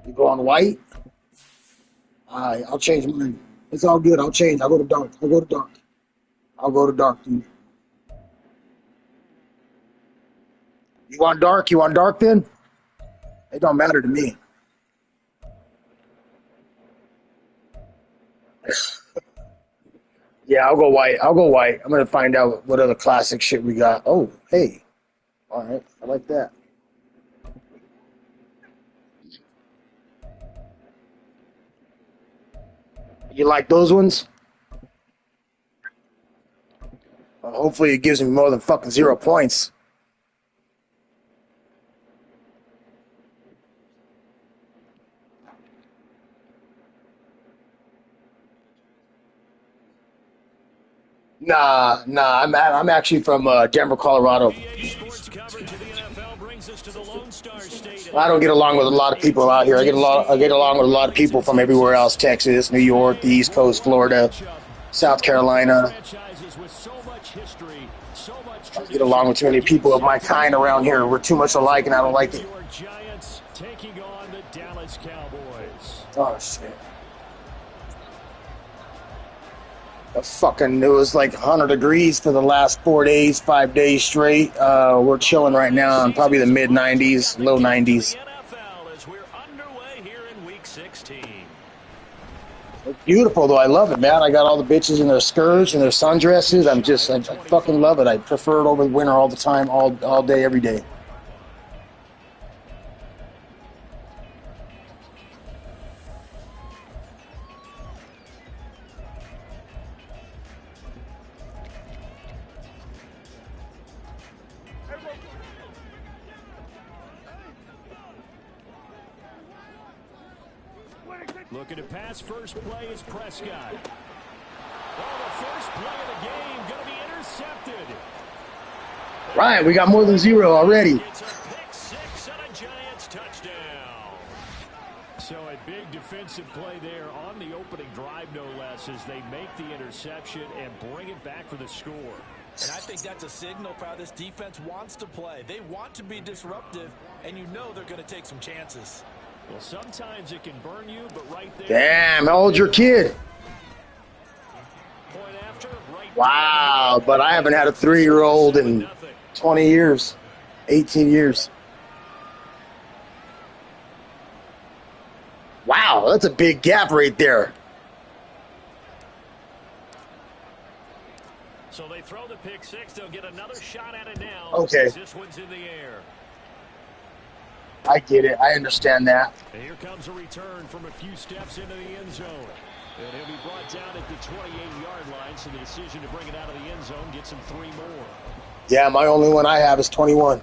You go on white? Alright, I'll change mine. It's all good. I'll change. I'll go to dark. I'll go to dark. I'll go to dark, dude. You want dark? You want dark then? It don't matter to me. Yeah, I'll go white. I'll go white. I'm gonna find out what other classic shit we got. Oh, hey. Alright, I like that. You like those ones? Well, hopefully it gives me more than fucking 0 points. Nah. I'm actually from Denver, Colorado. I don't get along with a lot of people out here. I get along with a lot of people from everywhere else: Texas, New York, the East Coast, Florida, South Carolina. I get along with too many people of my kind around here. We're too much alike, and I don't like it. Oh shit. It was like 100 degrees for the last 4 days, 5 days straight. We're chilling right now in probably the mid 90s, low 90s. It's beautiful though. I love it, man. I got all the bitches in their skirts and their sundresses. I fucking love it. I prefer it over winter all the time, all day, every day. Looking to pass. First play is Prescott. Oh, the first play of the game going to be intercepted. Right, we got more than 0 already. It's a pick six and a Giants touchdown. So a big defensive play there on the opening drive, no less, as they make the interception and bring it back for the score. And I think that's a signal for how this defense wants to play. They want to be disruptive, and you know they're going to take some chances. Well, sometimes it can burn you, but right there. Damn, how old's your kid? Point after, right. Wow, but I haven't had a 3-year-old in 20 years, 18 years. Wow, that's a big gap right there. So they throw the pick six. They'll get another shot at it now. Okay. This one's in the air. I get it. I understand that. And here comes a return from a few steps into the end zone. And he'll be brought down at the 28-yard line, so the decision to bring it out of the end zone gets him 3 more. Yeah, my only one I have is 21.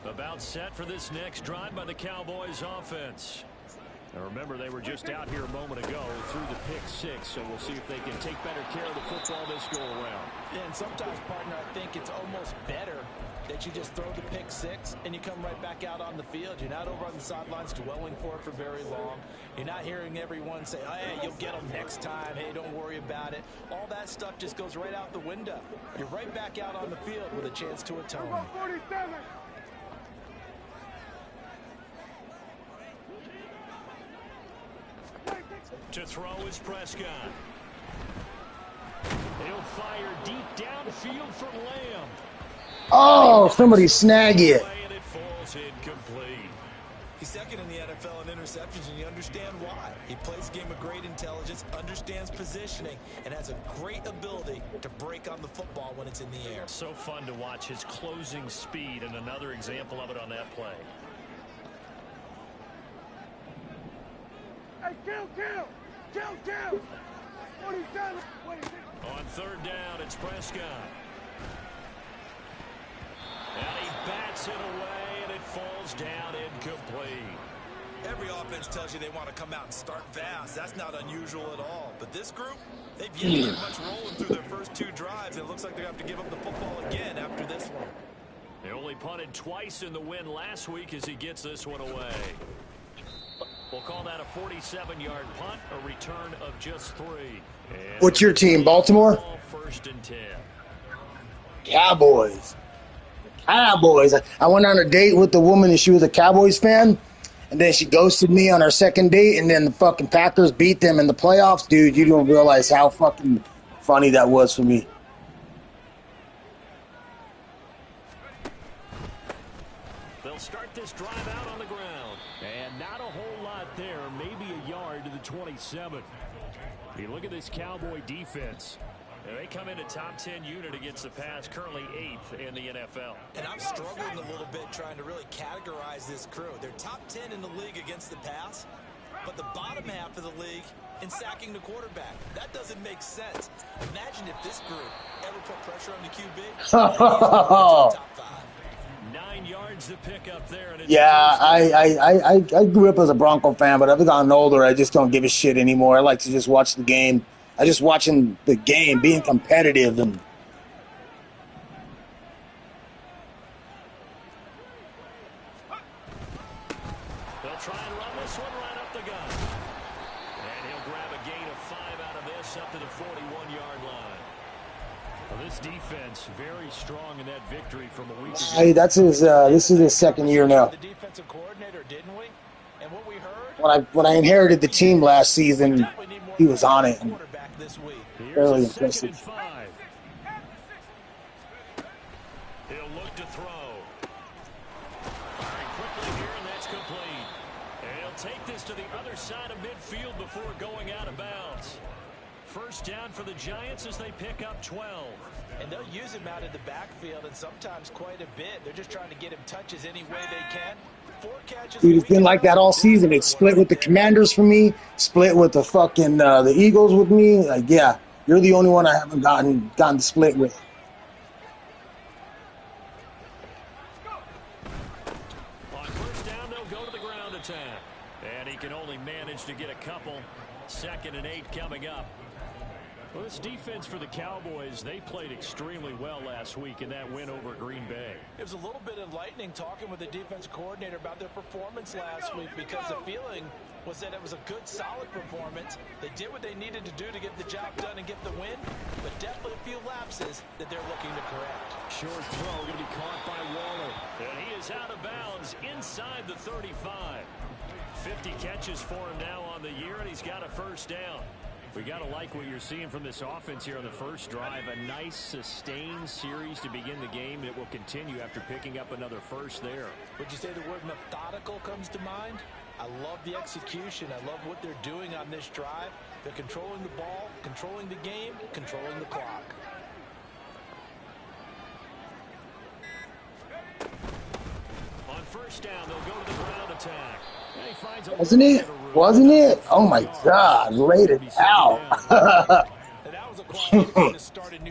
About set for this next drive by the Cowboys offense. Now remember, they were just out here a moment ago through the pick six, so we'll see if they can take better care of the football this go around. Yeah, and sometimes, partner, I think it's almost better that you just throw the pick six and you come right back out on the field. You're not over on the sidelines dwelling for it for very long. You're not hearing everyone say, oh, hey, you'll get them next time. Hey, don't worry about it. All that stuff just goes right out the window. You're right back out on the field with a chance to atone. 47. To throw is Prescott. He'll fire deep downfield for Lamb. Oh, somebody snag it. And it falls incomplete. He's second in the NFL in interceptions, and you understand why. He plays a game of great intelligence, understands positioning, and has a great ability to break on the football when it's in the air. So fun to watch his closing speed, and another example of it on that play. Hey, kill! 47. On third down, it's Prescott. And he bats it away, and it falls down incomplete. Every offense tells you they want to come out and start fast. That's not unusual at all. But this group, they've yet to get much rolling through their first 2 drives. It looks like they have to give up the football again after this one. They only punted twice in the win last week as he gets this one away. We'll call that a 47-yard punt, a return of just 3. And what's your team, Baltimore? First and 10. Cowboys. Cowboys. I went on a date with the woman and she was a Cowboys fan. And then she ghosted me on our second date. And then the fucking Packers beat them in the playoffs. Dude, you don't realize how fucking funny that was for me. They'll start this drive out on the ground. And not a whole lot there. Maybe a yard to the 27. You look at this Cowboy defense. They come in a top 10 unit against the pass, currently 8th in the NFL. And I'm struggling a little bit trying to really categorize this crew. They're top 10 in the league against the pass, but the bottom half of the league in sacking the quarterback. That doesn't make sense. Imagine if this group ever put pressure on the QB. Top 5. 9 yards to pick up there. And yeah, I grew up as a Bronco fan, but I've gotten older. I just don't give a shit anymore. I like to just watch the game. I just watching the game, being competitive, and they'll try and run this one right up the gut. And he'll grab a gain of 5 out of this up to the 41-yard line. Well, this defense very strong in that victory from a week ago. hey, that's his. This is his second year now. The defensive coordinator, didn't we? And what we heard When I inherited the team last season, he was on it. And this week. fairly impressive. He'll look to throw. Firing quickly here, and that's complete. And he'll take this to the other side of midfield before going out of bounds. First down for the Giants as they pick up 12. And they'll use him out in the backfield, and sometimes quite a bit. They're just trying to get him touches any way they can. 4 catches. Dude, it's been like that all season. It's split with the Commanders for me, split with the fucking the Eagles with me. Like, yeah, you're the only one I haven't gotten split with. On first down, they'll go to the ground attack. And he can only manage to get a couple. 2nd and 8 coming up. Well, this defense for the Cowboys, they played extremely well last week in that win over Green Bay. It was a little bit enlightening talking with the defense coordinator about their performance last week, because the feeling was that it was a good, solid performance. They did what they needed to do to get the job done and get the win, but definitely a few lapses that they're looking to correct. Short throw going to be caught by Waller. And he is out of bounds inside the 35. 50 catches for him now on the year, and he's got a first down. We got to like what you're seeing from this offense here on the first drive. A nice, sustained series to begin the game, and it will continue after picking up another first there. Would you say the word methodical comes to mind? I love the execution. I love what they're doing on this drive. They're controlling the ball, controlling the game, controlling the clock. On first down, they'll go to the ground attack. Wasn't it? Wasn't it? Oh my God, laid it out.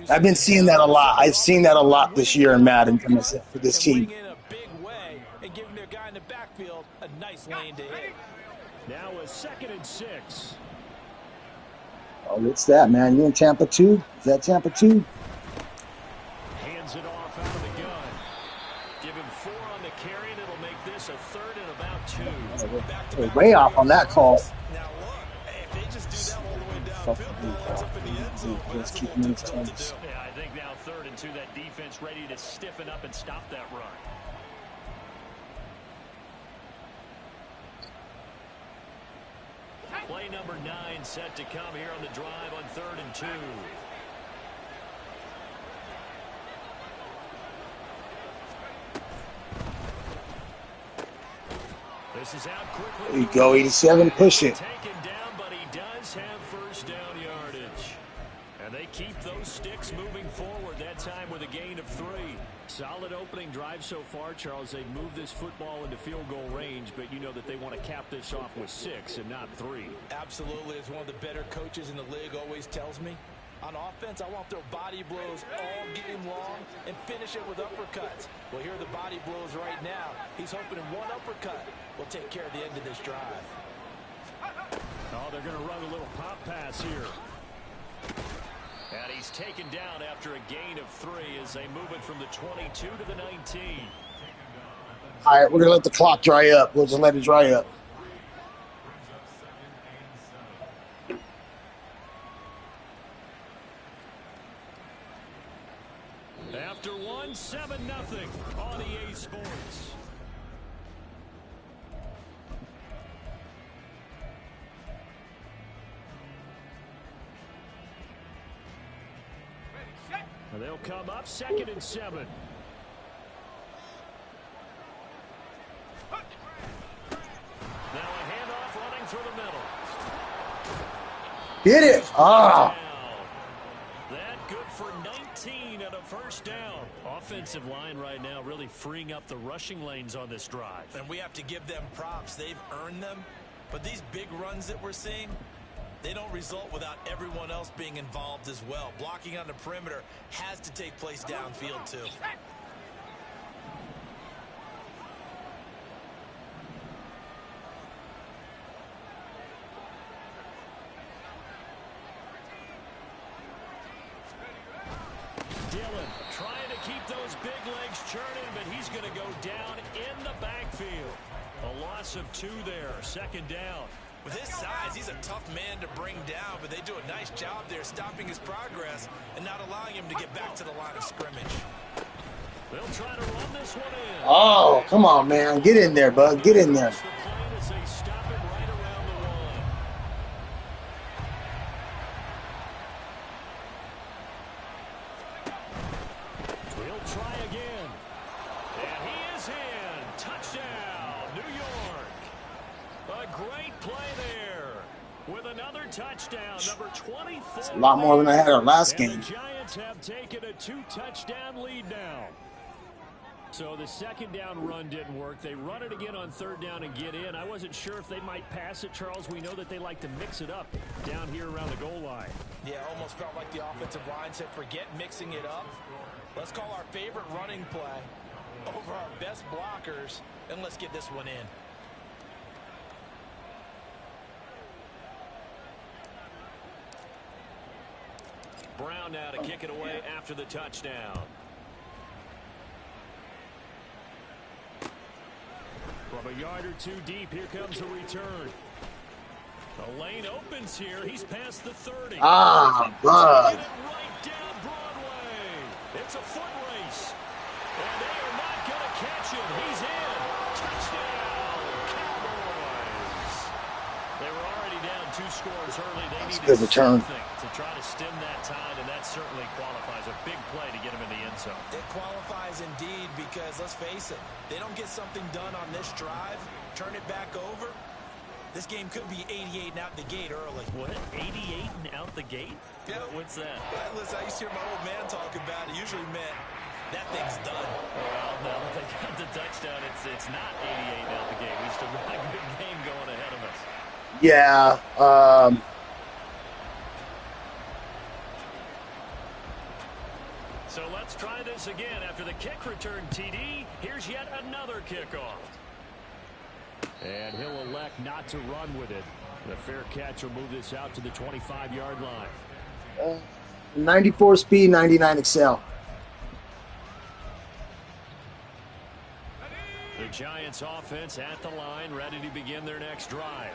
I've been seeing that a lot. I've seen that a lot this year in Madden for this team. Now a 2nd and 6. Oh, what's that, man? You in Tampa 2? Is that Tampa 2? Hands it off out of the gun. Give him 4 on the carry, and it'll make this a 3rd and about 2. We're way off on that call. Now look, if they just do that all the way downfield, ends up in the end zone. Let's keep moving toes. Yeah, I think now 3rd and 2, that defense ready to stiffen up and stop that run. Play number 9 set to come here on the drive on 3rd and 2. This is out quickly. There you go, 87, push it. Taken down, but he does have first down yardage. And they keep those sticks moving forward, that time with a gain of 3. Solid opening drive so far, Charles. They've moved this football into field goal range, but you know that they want to cap this off with 6 and not 3. Absolutely. As one of the better coaches in the league always tells me, on offense, I want to throw body blows all game long and finish it with uppercuts. Well, here are the body blows right now. He's hoping in one uppercut will take care of the end of this drive. Oh, they're going to run a little pop pass here. And he's taken down after a gain of 3 as they move it from the 22 to the 19. All right, we're going to let the clock dry up. We'll just let it dry up. after one, 7-0 on EA Sports. They'll come up 2nd and 7. Now a handoff running through the middle. Get it. Ah. That good for 19 and a first down. Offensive line right now really freeing up the rushing lanes on this drive. And we have to give them props. They've earned them. But these big runs that we're seeing, they don't result without everyone else being involved as well. Blocking on the perimeter has to take place downfield too. Trying to keep those big legs churning, but he's going to go down in the backfield. A loss of 2 there, 2nd down. With his size, he's a tough man to bring down, but they do a nice job there stopping his progress and not allowing him to get back to the line of scrimmage. They'll try to run this one in. Oh, come on, man. Get in there, bud. Get in there. Touchdown, number 24. It's a lot more than I had our last game. The Giants have taken a 2-touchdown lead now. So the 2nd down run didn't work. They run it again on 3rd down and get in. I wasn't sure if they might pass it, Charles. We know that they like to mix it up down here around the goal line. Yeah, almost felt like the offensive line said, forget mixing it up. Let's call our favorite running play over our best blockers, and let's get this one in. Brown now to kick it away after the touchdown. From a yard or 2 deep, here comes a return. The lane opens here. He's past the 30. Ah, bud. Right down Broadway. It's a foot race. And they are not going to catch him. He's in. Touchdown, Cowboys. They were already down 2 scores early. They needed good return to try to stem that tide, and that certainly qualifies. A big play to get him in the end zone. It qualifies indeed because, let's face it, they don't get something done on this drive, turn it back over, this game could be 88 and out the gate early. What? 88 and out the gate? Yeah. What's that? Listen, I used to hear my old man talk about it. Usually meant that thing's done. Well, no, they got the touchdown. It's not 88 and out the gate. We still got a good game going ahead of us. Yeah. So let's try this again. After the kick return TD, here's yet another kickoff. And he'll elect not to run with it. The fair catch will move this out to the 25-yard line. 94 speed, 99 excel. The Giants offense at the line, ready to begin their next drive.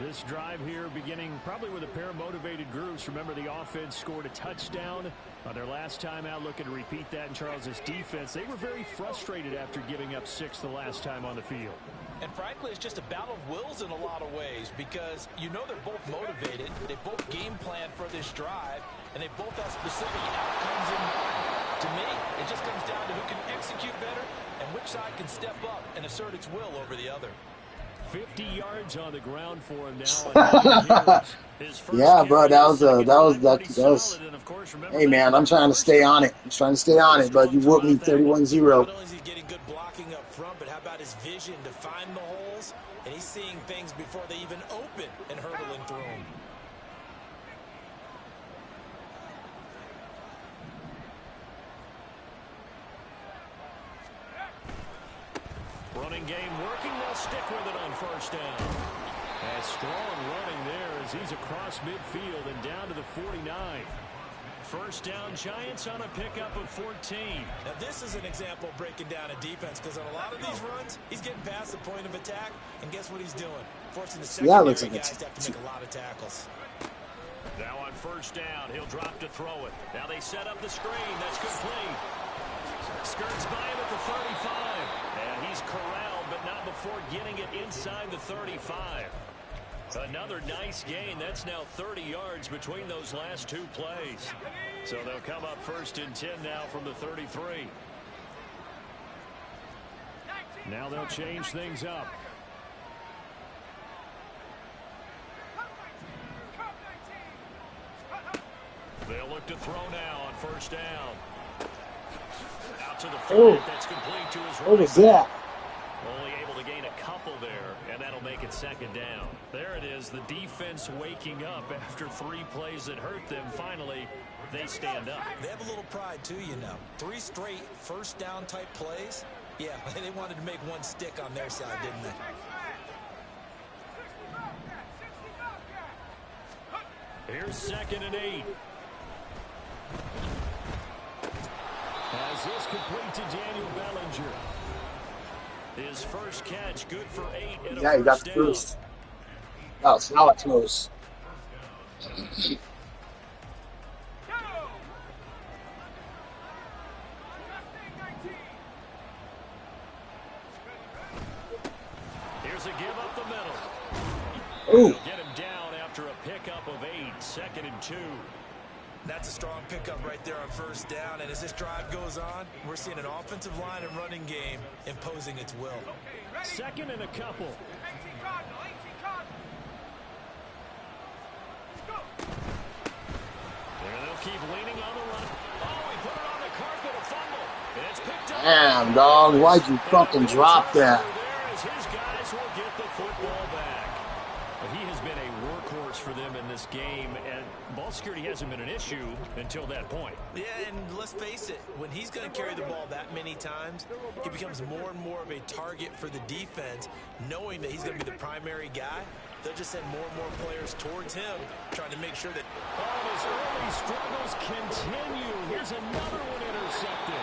This drive here beginning probably with a pair of motivated groups. Remember, the offense scored a touchdown on their last time out. Looking to repeat that in Charles's defense. They were very frustrated after giving up 6 the last time on the field. And frankly, it's just a battle of wills in a lot of ways because you know they're both motivated. They both game plan for this drive, and they both have specific outcomes in mind. To me, it just comes down to who can execute better and which side can step up and assert its will over the other. 50 yards on the ground for him now. Yeah, bro, that was. Hey, man, I'm trying to stay on it. I'm trying to stay on it, but you whooped me 31-0. Not only is he getting good blocking up front, but how about his vision to find the holes? And he's seeing things before they even open and hurdling through them. Running game working. They'll stick with it on first down. A strong running there as he's across midfield and down to the 49. First down, Giants on a pickup of 14. Now this is an example of breaking down a defense because on a lot of these runs, he's getting past the point of attack, and guess what he's doing? Forcing the secondary guys to have to make a lot of tackles. Now on first down, he'll drop to throw it. Now they set up the screen. That's complete. before getting it inside the 35. Another nice gain. That's now 30 yards between those last two plays. So they'll come up 1st and 10 now from the 33. Now they'll change things up. They'll look to throw now on 1st down. Out to the flat. That's complete to his right. What was that? Only able to gain a couple there, and that'll make it 2nd down. There it is, the defense waking up after 3 plays that hurt them. Finally, they stand up. They have a little pride, too, you know. 3 straight 1st down type plays. Yeah, they wanted to make one stick on their side, didn't they? Here's 2nd and 8. As this complete to Daniel Bellinger. His first catch, good for 8 and Yeah, he got the first. Oh, it's now it's close. Here's a give up the middle. Ooh. Get him down after a pickup of 8, 2nd and 2. That's a strong pickup right there on 1st down. And as this drive goes on, we're seeing an offensive line and running game imposing its will. 2nd and a couple. And they'll keep leaning on the run. Oh, he put it on the carpet, a fumble. And it's picked up. Damn, dog. Why'd you fucking drop that? As his guys will get the football back. But he has been a workhorse for them in this game, and ball security hasn't been an issue until that point. Yeah, and let's face it, when he's going to carry the ball that many times, he becomes more and more of a target for the defense, knowing that he's going to be the primary guy. They'll just send more and more players towards him, trying to make sure that... Oh, his early struggles continue. Here's another one intercepted.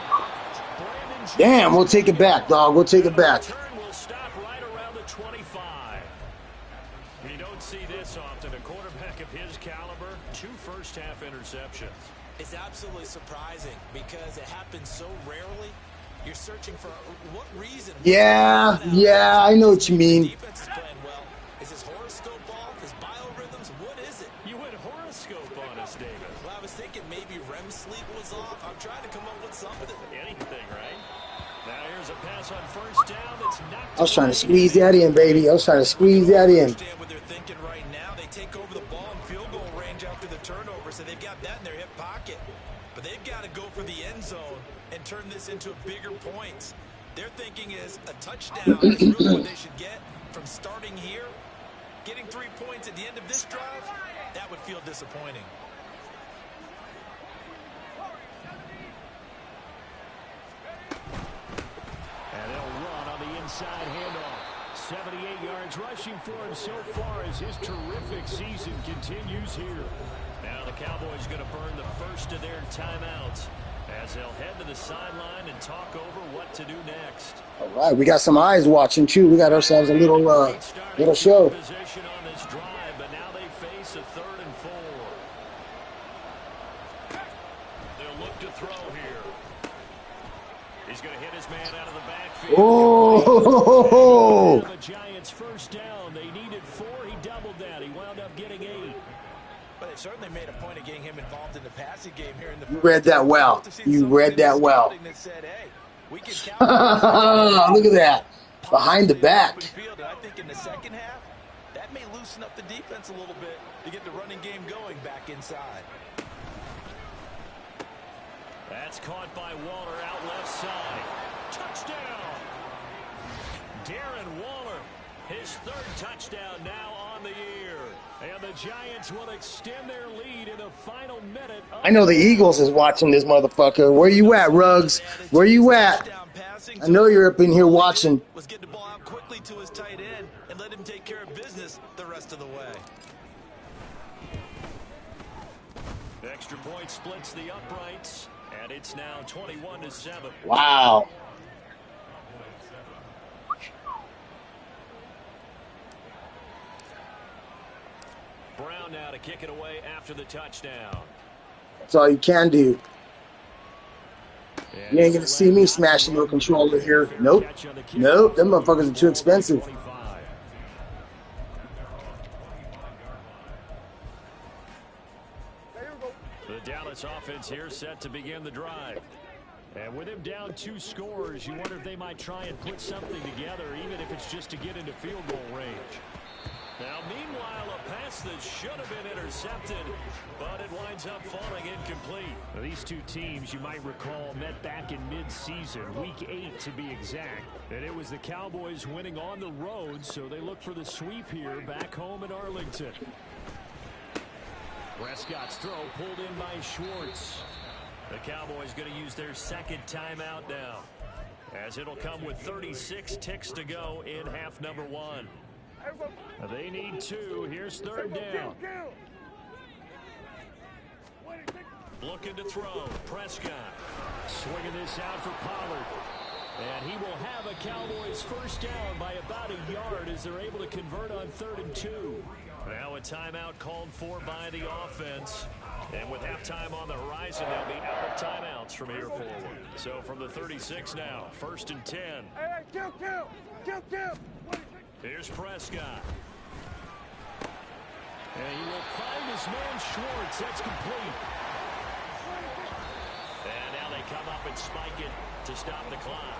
Damn, we'll take it back, dog. We'll take it back. Will stop right around the 25. You don't see this often. A quarterback of his caliber, 2 first-half interceptions. It's absolutely surprising because it happens so rarely. You're searching for what reason. Yeah, I know what you mean. Defense is playing well. Is his horoscope off? His biorhythms? What is it? You went horoscope on us, David. Well, I was thinking maybe REM sleep was off. I'm trying to come up with something. Anything, right? Now here's a pass on 1st down. That's knocked. I was trying to squeeze that in, baby. I was trying to squeeze that in. Understand what they're thinking right now. They take over the ball in field goal range after the turnover, so they've got that in their hip pocket. But they've got to go for the end zone and turn this into a bigger points. Their thinking is a touchdown is really what they should get from starting here. Getting 3 points at the end of this drive, that would feel disappointing. And they'll run on the inside handoff. 78 yards rushing for him so far as his terrific season continues here. Now the Cowboys going to burn the first of their timeouts as they'll head to the sideline and talk over what to do next. All right, we got some eyes watching too. We got ourselves a little show. Position on this drive, but now they face a 3rd and 4. They'll look to throw here. He's going to hit his man out of the backfield. Oh! The Giants' 1st down. They needed 4. He doubled that. He wound up getting 8. But they certainly made a point of getting him involved in the passing game here in the You read that well. You read that well. Look at that. Behind the back. I think in the 2nd half, that may loosen up the defense a little bit to get the running game going back inside. That's caught by Waller out left side. Touchdown! Darren Waller, his 3rd touchdown now on the year. And the Giants will extend their lead in the final minute. I know the Eagles is watching this motherfucker. Where you at, Ruggs? Where you at? I know you're up in here watching. Was getting the ball out quickly to his tight end and let him take care of business the rest of the way. The extra point splits the uprights, and it's now 21-7. Wow. Brown now to kick it away after the touchdown. That's all you can do. You ain't gonna see me smashing no controller here. Nope. Nope, them motherfuckers are too expensive. The Dallas offense here set to begin the drive. And with him down 2 scores, you wonder if they might try and put something together, even if it's just to get into field goal range. Now, meanwhile, a pass that should have been intercepted, but it winds up falling incomplete. These two teams, you might recall, met back in mid-season, week 8 to be exact. And it was the Cowboys winning on the road, so they look for the sweep here back home in Arlington. Prescott's throw pulled in by Schwartz. The Cowboys going to use their second timeout now, as it'll come with 36 ticks to go in half number 1. They need 2. Here's third down. Looking to throw. Prescott swinging this out for Pollard. And he will have a Cowboys first down by about a yard as they're able to convert on 3rd and 2. Now a timeout called for by the offense. And with halftime on the horizon, they'll be out of timeouts from here forward. So from the 36 now, 1st and 10. Here's Prescott. And he will find his man Schwartz. That's complete. And now they come up and spike it to stop the clock.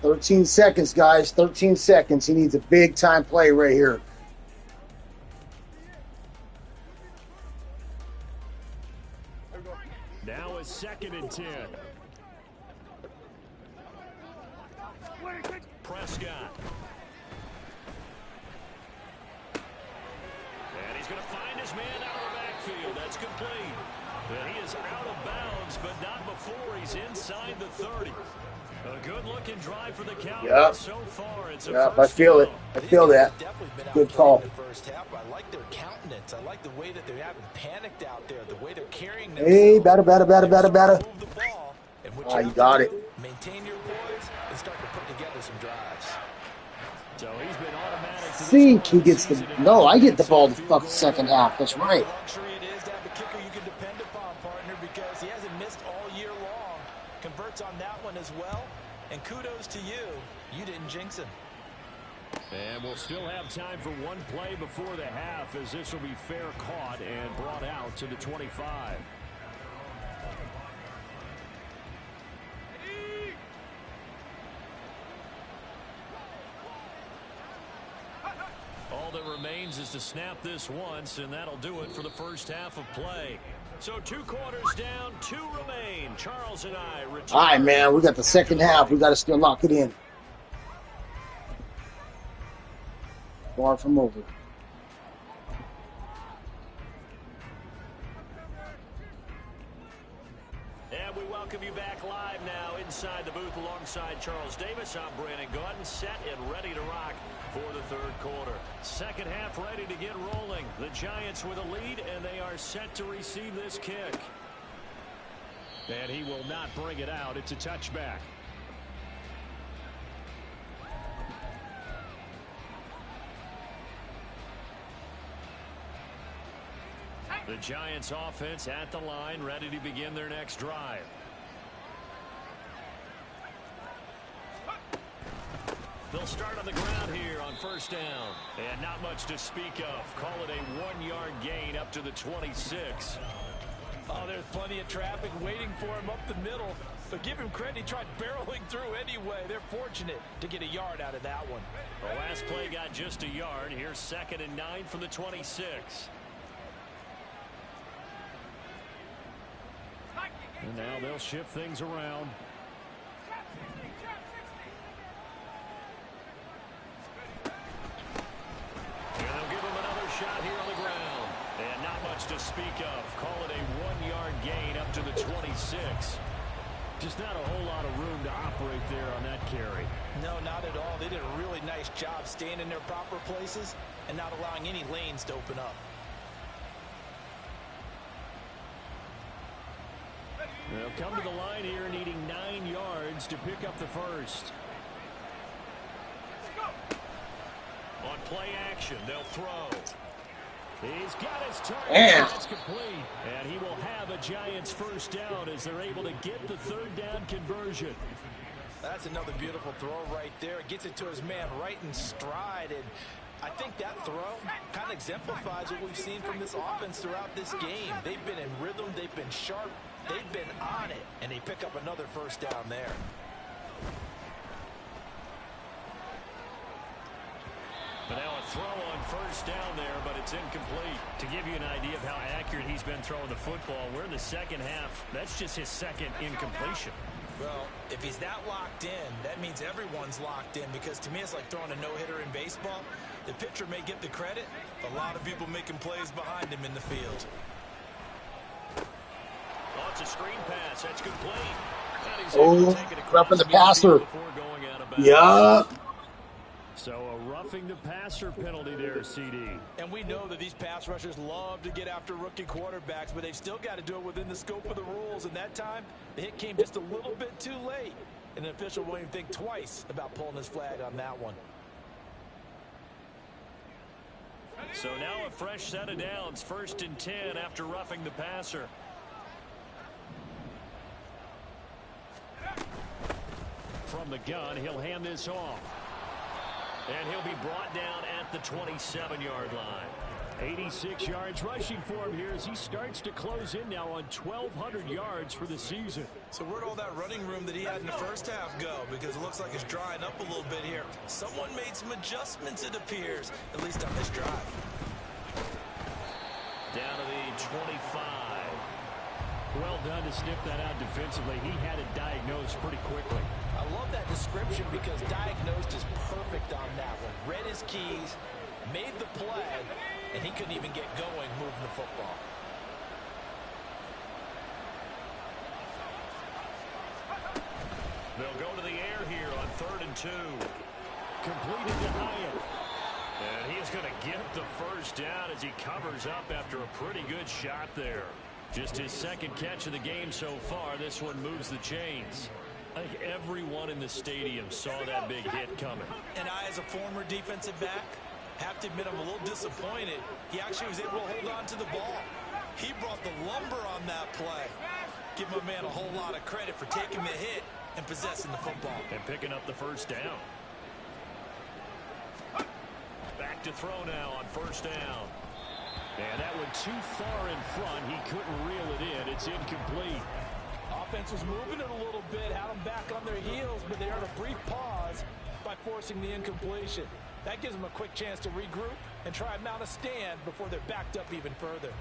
13 seconds, guys. 13 seconds. He needs a big-time play right here. Now a 2nd and 10. Prescott. And he's going to find his man out of the backfield. That's complete. And he is out of bounds, but not before he's inside the 30. A good-looking drive for the Cowboys so far. It's I feel it. I feel that. Good call. First half. I like their countenance. I like the way that they haven't panicked out there. The way they're carrying themselves. Hey, batter. Oh, you got it. Maintain your poise and start to put together some drives. So he's been automatic. See, he gets the. No, I get the ball the fucking second half. That's right. Luxury it is to have a kicker you can depend upon, partner, because he hasn't missed all year long. Converts on that one as well. And kudos to you. You didn't jinx him. And we'll still have time for one play before the half, as this will be fair caught and brought out to the 25. All that remains is to snap this once, and that'll do it for the first half of play. So 2 quarters down, 2 remain. Charles and I return. All right, man. We got the second half. We got to still lock it in. Far from over. And we welcome you back live now inside the booth alongside Charles Davis. I'm Brandon Gaudin, set and ready to rock for the 3rd quarter. Second half ready to get rolling. The Giants with a lead, and they are set to receive this kick. And he will not bring it out. It's a touchback. The Giants offense at the line, ready to begin their next drive. They'll start on the ground here on first down. And not much to speak of. Call it a 1-yard gain up to the 26. Oh, there's plenty of traffic waiting for him up the middle. But give him credit, he tried barreling through anyway. They're fortunate to get a yard out of that one. The last play got just a yard. Here's 2nd and 9 from the 26. And now they'll shift things around. And they'll give him another shot here on the ground. And not much to speak of. Call it a 1-yard gain up to the 26. Just not a whole lot of room to operate there on that carry. No, not at all. They did a really nice job staying in their proper places and not allowing any lanes to open up. They'll come to the line here needing 9 yards to pick up the first. On play action. They'll throw. He's got his target. Damn. That's complete. And he will have a Giants first down as they're able to get the third down conversion. That's another beautiful throw right there. Gets it to his man right in stride. And I think that throw kind of exemplifies what we've seen from this offense throughout this game. They've been in rhythm. They've been sharp. They've been on it. And they pick up another first down there. But now a throw on first down there, but it's incomplete. To give you an idea of how accurate he's been throwing the football, we're in the second half. That's just his second incompletion. Well, if he's that locked in, that means everyone's locked in, because to me it's like throwing a no-hitter in baseball. The pitcher may get the credit, but a lot of people making plays behind him in the field. Oh, it's a screen pass. That's complete. Oh, roughing the passer. Yup. So a roughing the passer penalty there, CD. And we know that these pass rushers love to get after rookie quarterbacks, but they've still got to do it within the scope of the rules. And that time, the hit came just a little bit too late. And the official won't even think twice about pulling his flag on that one. So now a fresh set of downs, 1st and 10 after roughing the passer. From the gun, he'll hand this off. And he'll be brought down at the 27-yard line. 86 yards rushing for him here as he starts to close in now on 1,200 yards for the season. So where'd all that running room that he had in the first half go? Because it looks like it's drying up a little bit here. Someone made some adjustments, it appears, at least on this drive. Down to the 25. Well done to sniff that out defensively. He had it diagnosed pretty quickly. I love that description because diagnosed is perfect on that one. Read his keys, made the play, and he couldn't even get going moving the football. They'll go to the air here on 3rd and 2. Completed to Hyatt. And he is going to get the first down as he covers up after a pretty good shot there. Just his second catch of the game so far. This one moves the chains. I think everyone in the stadium saw that big hit coming. And I, as a former defensive back, have to admit I'm a little disappointed. He actually was able to hold on to the ball. He brought the lumber on that play. Give my man a whole lot of credit for taking the hit and possessing the football. And picking up the first down. Back to throw now on 1st down. And that one too far in front. He couldn't reel it in. It's incomplete. Offense was moving it a little bit, had them back on their heels, but they earned a brief pause by forcing the incompletion. That gives them a quick chance to regroup and try and mount a stand before they're backed up even further.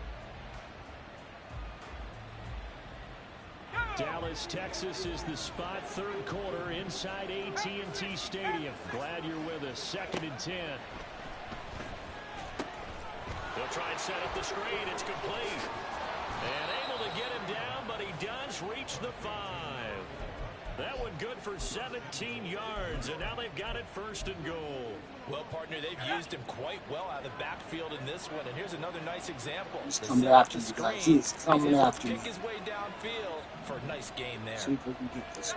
Dallas, Texas is the spot, 3rd quarter inside AT&T Stadium. Glad you're with us. 2nd and 10. They'll try and set up the screen. It's complete. And able to get him down, but he does reach the 5. That one good for 17 yards, and now they've got it 1st and goal. Well, partner, they've used him quite well out of the backfield in this one, and here's another nice example. He's coming after you guys. He's coming after you. Kick his way downfield for a nice gain there. See if we can get this.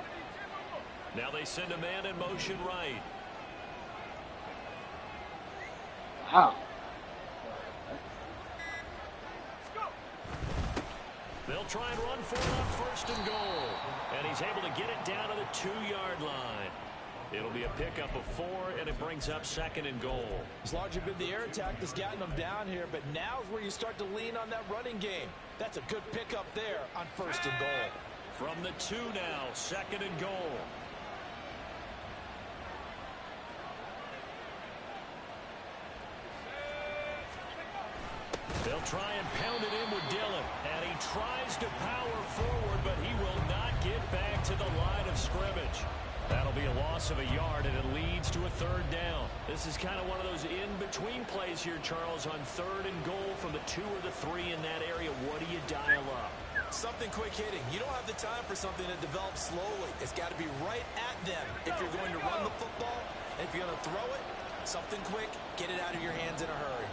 Now they send a man in motion right. Wow. They'll try and run for it on 1st and goal. And he's able to get it down to the 2-yard line. It'll be a pickup of 4, and it brings up 2nd and goal. It's largely been the air attack that's gotten them down here, but now is where you start to lean on that running game. That's a good pickup there on 1st and goal. From the 2 now, 2nd and goal. They'll try and pound it in with Dillon. And he tries to power forward, but he will not get back to the line of scrimmage. That'll be a loss of a yard, and it leads to a 3rd down. This is kind of one of those in-between plays here, Charles, on 3rd and goal from the 2 or the 3 in that area. What do you dial up? Something quick hitting. You don't have the time for something that develops slowly. It's got to be right at them if you're going to run the football. And if you're going to throw it, something quick, get it out of your hands in a hurry.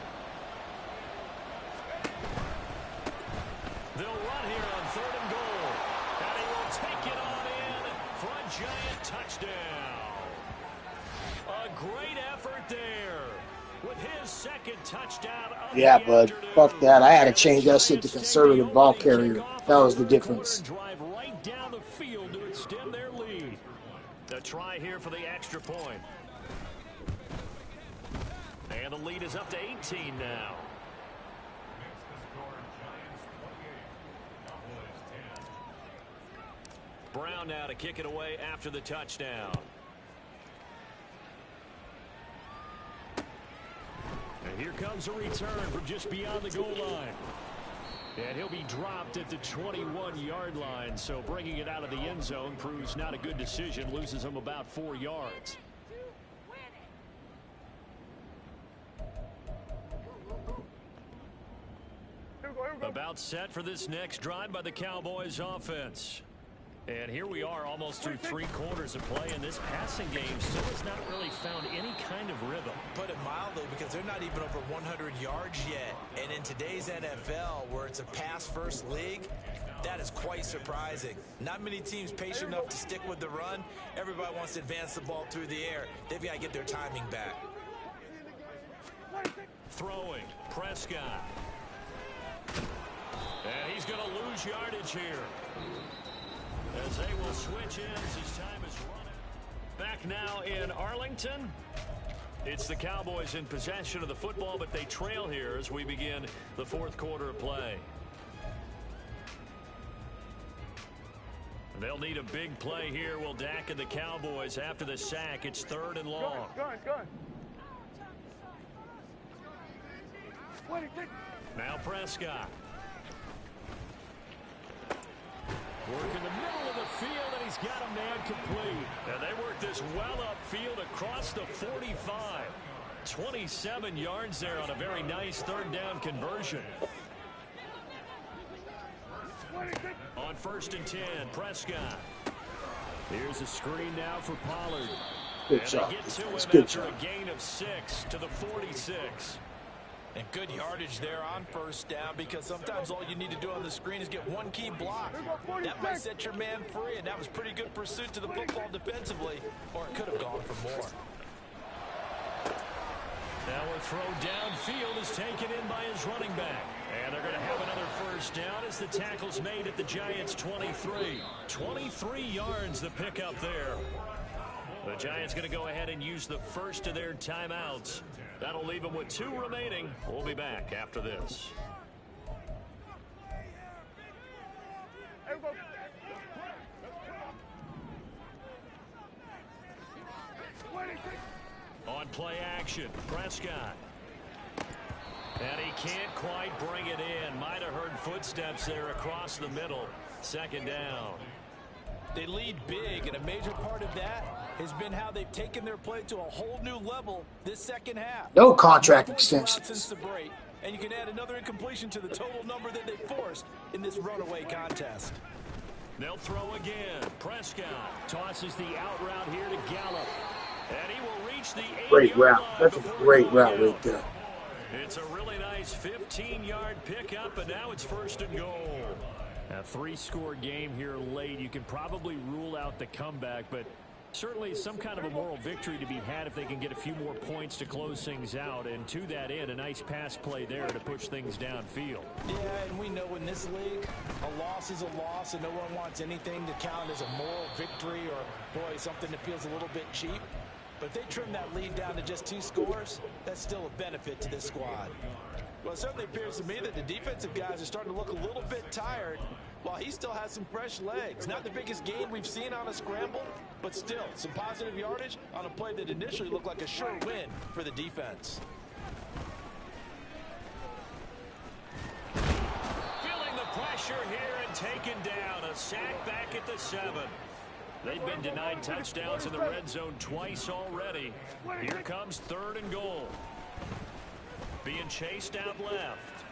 They'll run here on 3rd and goal. And he will take it on in for a Giant touchdown. A great effort there. with his second touchdown of Yeah, the bud. afternoon. Fuck that. I had to change that shit to conservative ball carrier. That was the difference. Drive right down the field to extend their lead. The try here for the extra point. And the lead is up to 18 now. Brown now to kick it away after the touchdown. And here comes a return from just beyond the goal line. And he'll be dropped at the 21-yard line. So bringing it out of the end zone proves not a good decision. Loses him about 4 yards. About set for this next drive by the Cowboys offense. And here we are almost through 3 quarters of play, and this passing game still has not really found any kind of rhythm. Put it mildly, because they're not even over 100 yards yet. And in today's NFL, where it's a pass-first league, that is quite surprising. Not many teams patient enough to stick with the run. Everybody wants to advance the ball through the air. They've got to get their timing back. Throwing, Prescott. And he's going to lose yardage here. As they will switch ends as time is running. Back now in Arlington. It's the Cowboys in possession of the football, but they trail here as we begin the 4th quarter of play. They'll need a big play here. Will Dak and the Cowboys after the sack. It's 3rd and long. Now Prescott. Work in the middle of the field, and he's got a man complete. And they work this well upfield across the 45. 27 yards there on a very nice 3rd down conversion. On 1st and 10, Prescott. Here's a screen now for Pollard. Good job. They get to him Good after job. a gain of 6 to the 46. And good yardage there on 1st down, because sometimes all you need to do on the screen is get one key block. That might set your man free, and that was pretty good pursuit to the football defensively, or it could have gone for more. Now a throw downfield is taken in by his running back. And they're going to have another 1st down as the tackle's made at the Giants' 23. 23 yards the pickup there. The Giants going to go ahead and use the first of their timeouts. That'll leave them with 2 remaining. We'll be back after this. On play action, Prescott. And he can't quite bring it in. Might have heard footsteps there across the middle. 2nd down. They lead big, and a major part of that has been how they've taken their play to a whole new level this 2nd half. No contract Since extensions. the break, and you can add another incompletion to the total number that they forced in this runaway contest. They'll throw again. Prescott tosses the out route here to Gallup. And he will reach the 8-yard Great route. line That's a before great going route out. right there. It's a really nice 15-yard pickup, and now it's 1st and goal. A 3-score game here late. You can probably rule out the comeback, but certainly some kind of a moral victory to be had if they can get a few more points to close things out. And to that end, a nice pass play there to push things downfield. Yeah, and we know in this league, a loss is a loss, and no one wants anything to count as a moral victory or, boy, something that feels a little bit cheap. But if they trim that lead down to just 2 scores, that's still a benefit to this squad. Well, it certainly appears to me that the defensive guys are starting to look a little bit tired, while he still has some fresh legs. Not the biggest gain we've seen on a scramble, but still some positive yardage on a play that initially looked like a sure win for the defense. Feeling the pressure here and taken down. A sack back at the 7. They've been denied touchdowns in the red zone twice already. Here comes 3rd and goal. Being chased out left.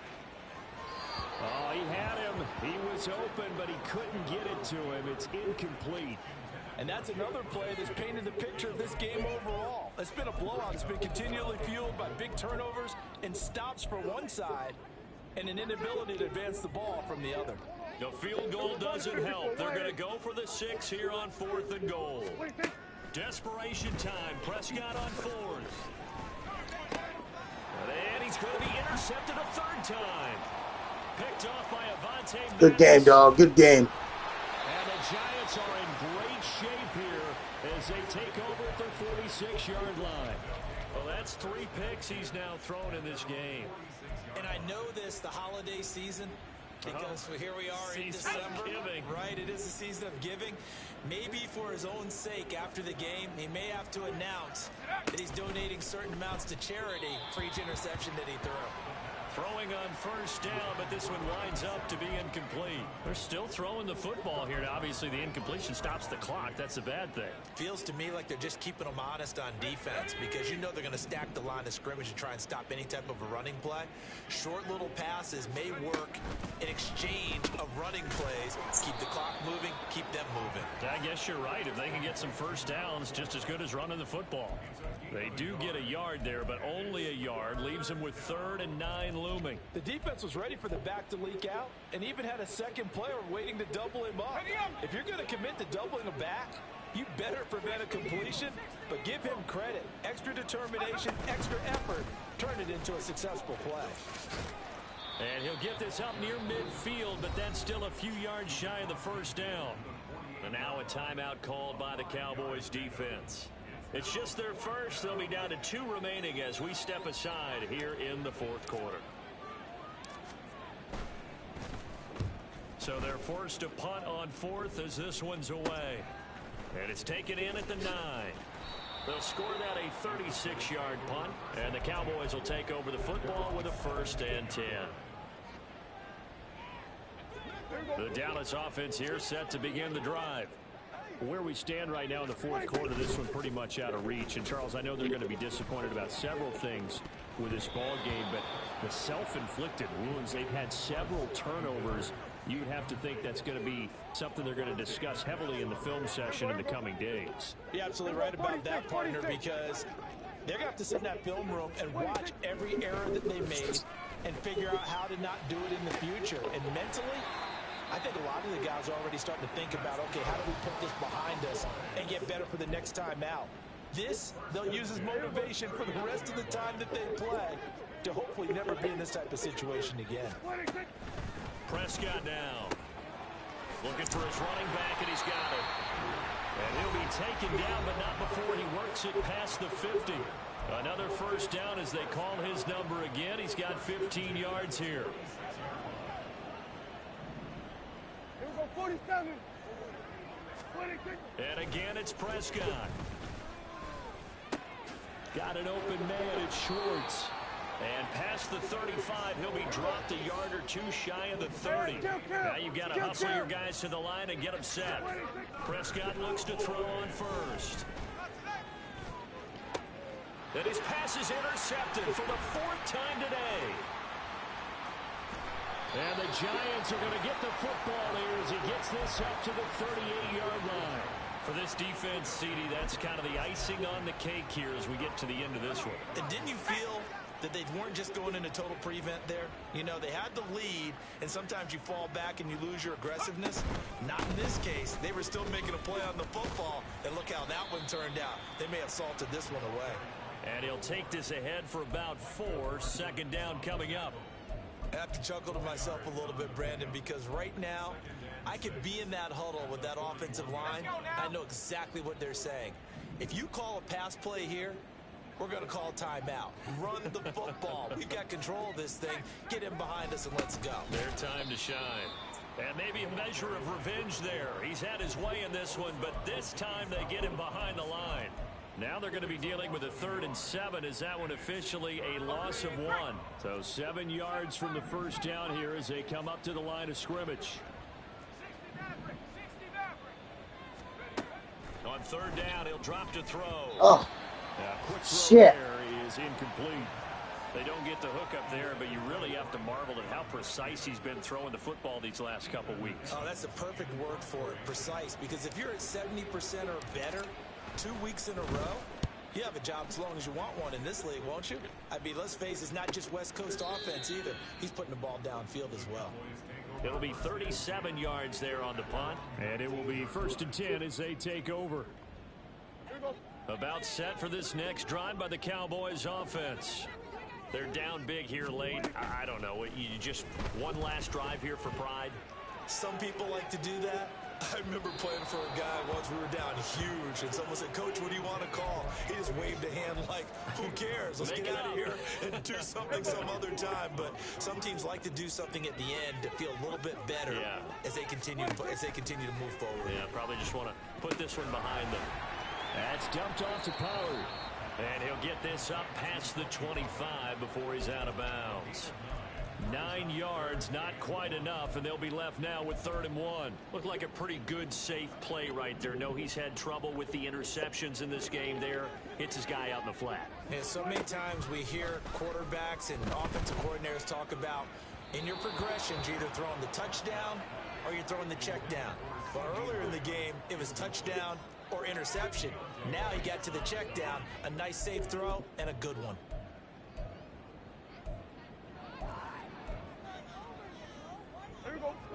Oh, he had him. He was open, but he couldn't get it to him. It's incomplete. And that's another play that's painted the picture of this game overall. It's been a blowout. It's been continually fueled by big turnovers and stops for one side and an inability to advance the ball from the other. The field goal doesn't help. They're going to go for the 6 here on 4th and goal. Desperation time. Prescott on 4th. he's going to be intercepted a third time. Picked off by Avante. Good game, dog. Good game. And the Giants are in great shape here as they take over at their 46-yard line. Well, that's 3 picks he's now thrown in this game. And I know this, the holiday season, because here we are in December, right? It is the season of giving. Maybe for his own sake, after the game, he may have to announce that he's donating certain amounts to charity for each interception that he threw. Throwing on first down, but this one winds up to be incomplete. They're still throwing the football here. Now, obviously, the incompletion stops the clock. That's a bad thing. Feels to me like they're just keeping them honest on defense because you know they're going to stack the line of scrimmage and try and stop any type of a running play. Short little passes may work in exchange of running plays. Keep the clock moving, keep them moving. I guess you're right. If they can get some first downs, just as good as running the football. They do get a yard there, but only a yard. Leaves them with 3rd and 9 looming. The defense was ready for the back to leak out and even had a second player waiting to double him up. If you're going to commit to doubling a back, you better prevent a completion, but give him credit. Extra determination, extra effort, turn it into a successful play. And he'll get this up near midfield, but that's still a few yards shy of the first down. And now a timeout called by the Cowboys defense. It's just their first. They'll be down to 2 remaining as we step aside here in the 4th quarter. So they're forced to punt on 4th as this one's away. And it's taken in at the 9. They'll score that a 36-yard punt, and the Cowboys will take over the football with a 1st and 10. The Dallas offense here set to begin the drive. Where we stand right now in the 4th quarter, this one pretty much out of reach. And, Charles, I know they're going to be disappointed about several things with this ball game, but the self-inflicted wounds, they've had several turnovers. You'd have to think that's going to be something they're going to discuss heavily in the film session in the coming days. You're absolutely right about that, partner, because they're going to have to sit in that film room and watch every error that they made and figure out how to not do it in the future. And mentally, I think a lot of the guys are already starting to think about, okay, how do we put this behind us and get better for the next time out? This, they'll use as motivation for the rest of the time that they play to hopefully never be in this type of situation again. Prescott now. Looking for his running back, and he's got it. And he'll be taken down, but not before he works it past the 50. Another first down as they call his number again. He's got 15 yards here. And again, it's Prescott. Got an open man, it's Schwartz. And past the 35, he'll be dropped a yard or 2 shy of the 30. Now you've got to hustle your guys to the line and get them set. Prescott looks to throw on first. And his pass is intercepted for the 4th time today. And the Giants are going to get the football here as he gets this up to the 38-yard line. For this defense, CD, that's kind of the icing on the cake here as we get to the end of this one. And didn't you feel that they weren't just going into total prevent there? You know, they had the lead, and sometimes you fall back and you lose your aggressiveness. Not in this case. They were still making a play on the football, and look how that one turned out. They may have salted this one away. And he'll take this ahead for about 4. 2nd down coming up. I have to chuckle to myself a little bit, Brandon, because right now I could be in that huddle with that offensive line. I know exactly what they're saying. If you call a pass play here, we're going to call timeout. Run the football. We've got control of this thing. Get him behind us and let's go. Their time to shine. And maybe a measure of revenge there. He's had his way in this one, but this time they get him behind the line. Now they're going to be dealing with a 3rd and 7. Is that one officially a loss of 1? So 7 yards from the first down here as they come up to the line of scrimmage. On 3rd down, he'll drop to throw. Oh, Quick throw shit. there is incomplete. They don't get the hook up there, but you really have to marvel at how precise he's been throwing the football these last couple weeks. Oh, that's the perfect word for it, precise. Because if you're at 70% or better 2 weeks in a row, you have a job as long as you want one in this league, won't you? I mean, let's face it, it's not just West Coast offense either. He's putting the ball downfield as well. It'll be 37 yards there on the punt, and it will be 1st and 10 as they take over. About set for this next drive by the Cowboys offense. They're down big here late. I don't know. You just one last drive here for pride. Some people like to do that. I remember playing for a guy once. We were down huge, and someone said, "Coach, what do you want to call?" He just waved a hand like, "Who cares? Let's get out of here and do something some other time." But some teams like to do something at the end to feel a little bit better as they continue to move forward. Yeah, probably just want to put this one behind them. That's dumped off to Pollard. And he'll get this up past the 25 before he's out of bounds. 9 yards, not quite enough, and they'll be left now with 3rd and 1. Looked like a pretty good, safe play right there. No, he's had trouble with the interceptions in this game there. Hits his guy out in the flat. And so many times we hear quarterbacks and offensive coordinators talk about in your progressions, you're either throwing the touchdown or you're throwing the check down. But earlier in the game, it was touchdown or interception. Now he got to the check down, a nice safe throw, and a good one.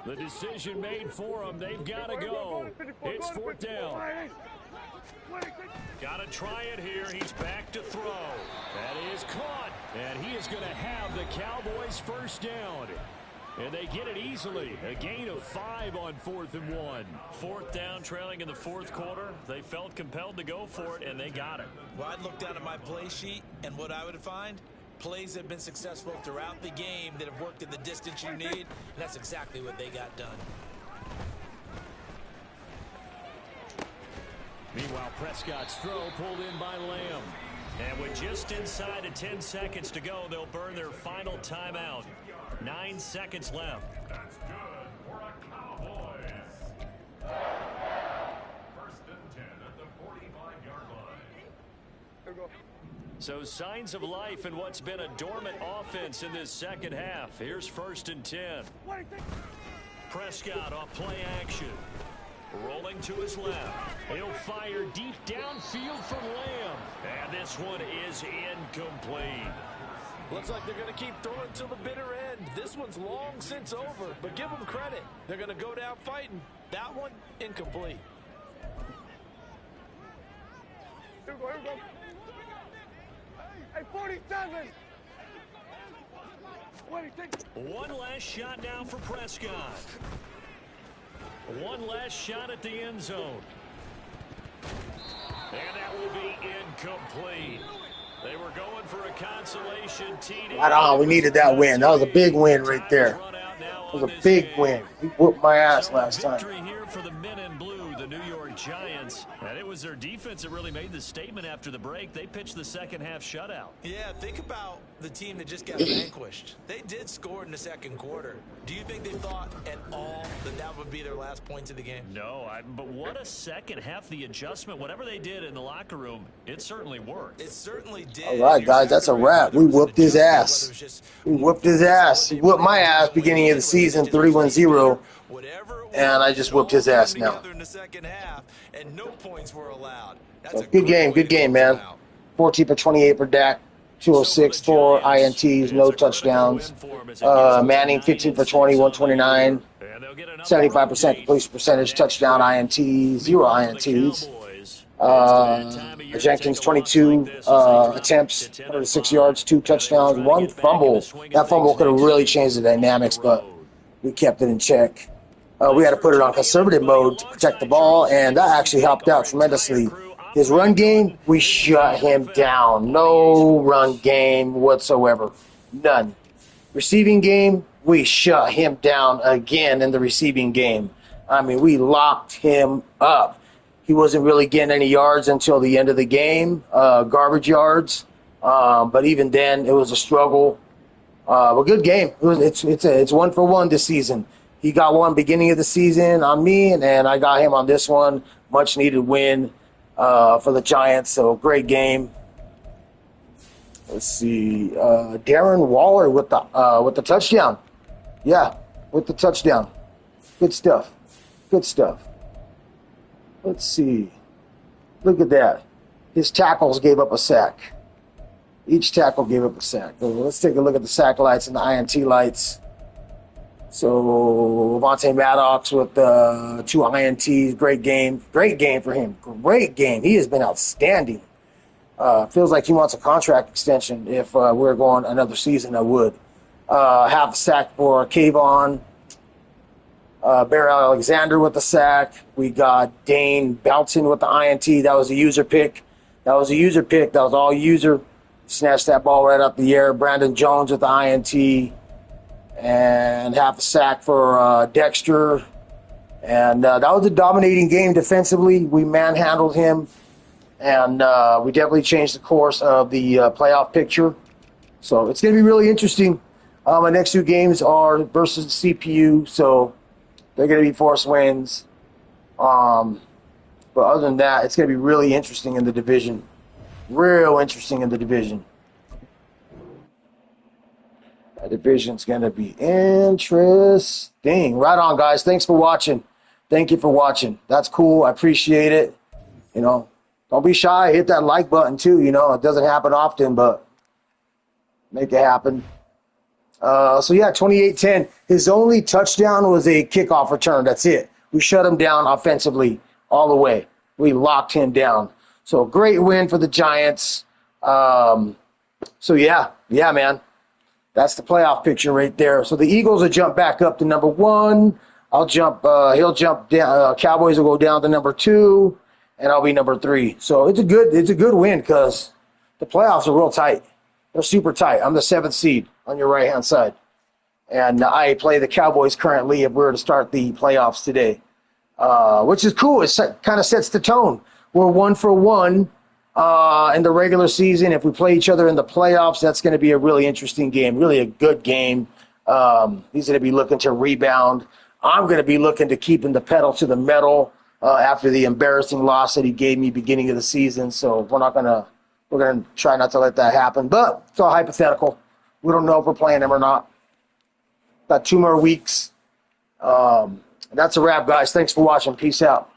The decision made for him. They've got to go. It's 4th down. Got to try it here. He's back to throw. That is caught. And he is going to have the Cowboys' 1st down. And they get it easily. A gain of 5 on 4th and 1. 4th down, trailing in the 4th quarter. They felt compelled to go for it, and they got it. Well, I'd look down at my play sheet, and what I would find, plays that have been successful throughout the game that have worked in the distance you need, and that's exactly what they got done. Meanwhile, Prescott's throw pulled in by Lamb. And with just inside of 10 seconds to go, they'll burn their final timeout. 9 seconds left. That's good for a Cowboys. 1st and 10 at the 45-yard line. So signs of life in what's been a dormant offense in this second half. Here's 1st and 10. Prescott off play action. Rolling to his left. He'll fire deep downfield from Lamb. And this one is incomplete. Looks like they're going to keep throwing till the bitter end. This one's long since over, but give them credit. They're going to go down fighting. That one, incomplete. Here we go. Hey, 47. One last shot now for Prescott. One last shot at the end zone. And that will be incomplete. They were going for a consolation TD. Right on. We needed that win. That was a big win right there. It was a big win. He whooped my ass last time. Victory here for the men in blue, the New York Giants. And it was their defense that really made the statement after the break. They pitched the second half shutout. Yeah, think about the team that just got vanquished. They did score in the 2nd quarter. Do you think they thought at all that that would be their last points of the game? No, but what a second half. The adjustment, whatever they did in the locker room, it certainly worked. It certainly did. All right, guys, that's a wrap. We whooped his ass. We whooped his ass. He whooped my ass beginning of the season, 3-1-0. And I just whooped his ass now. So good game, man. 14 for 28 for Dak, 206, 4 INTs, no touchdowns. Manning, 15 for 20, 129, 75% completion percentage, touchdown INT, 0 INTs. Jenkins, 22 attempts, 106 yards, 2 touchdowns, 1 fumble. That fumble could have really changed the dynamics, but we kept it in check. We had to put it on conservative mode to protect the ball, and that actually helped out tremendously. His run game, we shut him down. No run game whatsoever. None. Receiving game, we shut him down again in the receiving game. I mean, we locked him up. He wasn't really getting any yards until the end of the game, garbage yards. But even then, it was a struggle. A good game. It's 1 for 1 this season. He got one beginning of the season on me, and I got him on this one. Much needed win for the Giants. So great game. Let's see, Darren Waller with the touchdown. Yeah, with the touchdown. Good stuff. Good stuff. Let's see. Look at that. His tackles gave up a sack. Each tackle gave up a sack. Let's take a look at the sack lights and the INT lights. So Vontae Maddox with 2 INTs. Great game. Great game for him. Great game. He has been outstanding. Feels like he wants a contract extension. If we're going another season, I would. Half a sack for Kayvon. Bear Alexander with the sack. We got Dane Belton with the INT. That was a user pick. That was all user. Snatched that ball right up the air. Brandon Jones with the INT. And half a sack for Dexter. And that was a dominating game defensively. We manhandled him. And we definitely changed the course of the playoff picture. So it's going to be really interesting. My next 2 games are versus CPU. So they're going to be force wins. But other than that, it's going to be really interesting in the division. Real interesting in the division. That division's going to be interesting. Right on, guys. Thanks for watching. Thank you for watching. That's cool. I appreciate it. You know, don't be shy. Hit that like button, too. You know, it doesn't happen often, but make it happen. So, yeah, 28-10. His only touchdown was a kickoff return. That's it. We shut him down offensively all the way. We locked him down. So, great win for the Giants. Yeah, man. That's the playoff picture right there. So, the Eagles will jump back up to number 1. He'll jump down. Cowboys will go down to number 2, and I'll be number 3. So, it's a good win because the playoffs are real tight. They're super tight. I'm the 7th seed on your right-hand side. And I play the Cowboys currently if we were to start the playoffs today, which is cool. It kind of sets the tone. We're 1-for-1 in the regular season. If we play each other in the playoffs, that's going to be a really interesting game, really a good game. He's going to be looking to rebound. I'm going to be looking to keeping the pedal to the metal after the embarrassing loss that he gave me beginning of the season. So we're going to try not to let that happen. But it's all hypothetical. We don't know if we're playing him or not. Got 2 more weeks. That's a wrap, guys. Thanks for watching. Peace out.